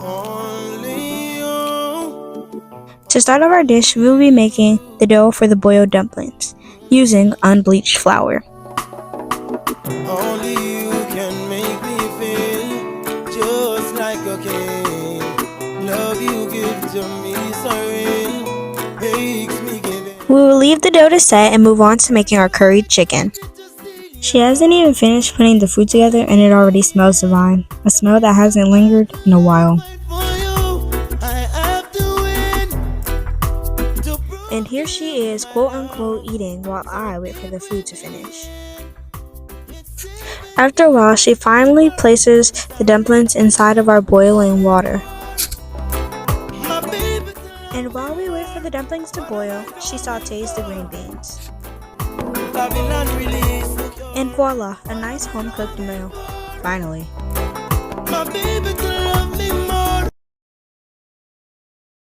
Only you. To start off our dish, we will be making the dough for the boiled dumplings using unbleached flour. Only you can make me feel just like a king. Love you give to me so real, makes me give it. We will leave the dough to set and move on to making our curried chicken. She hasn't even finished putting the food together and it already smells divine, a smell that hasn't lingered in a while. For you, I have to win. To prove And here she is, quote unquote, eating while I wait for the food to finish. After a while, she finally places the dumplings inside of our boiling water. my baby. And while we wait for the dumplings to boil, she sautés the green beans. Babylon release. And voila, a nice home-cooked meal. Finally. My baby to love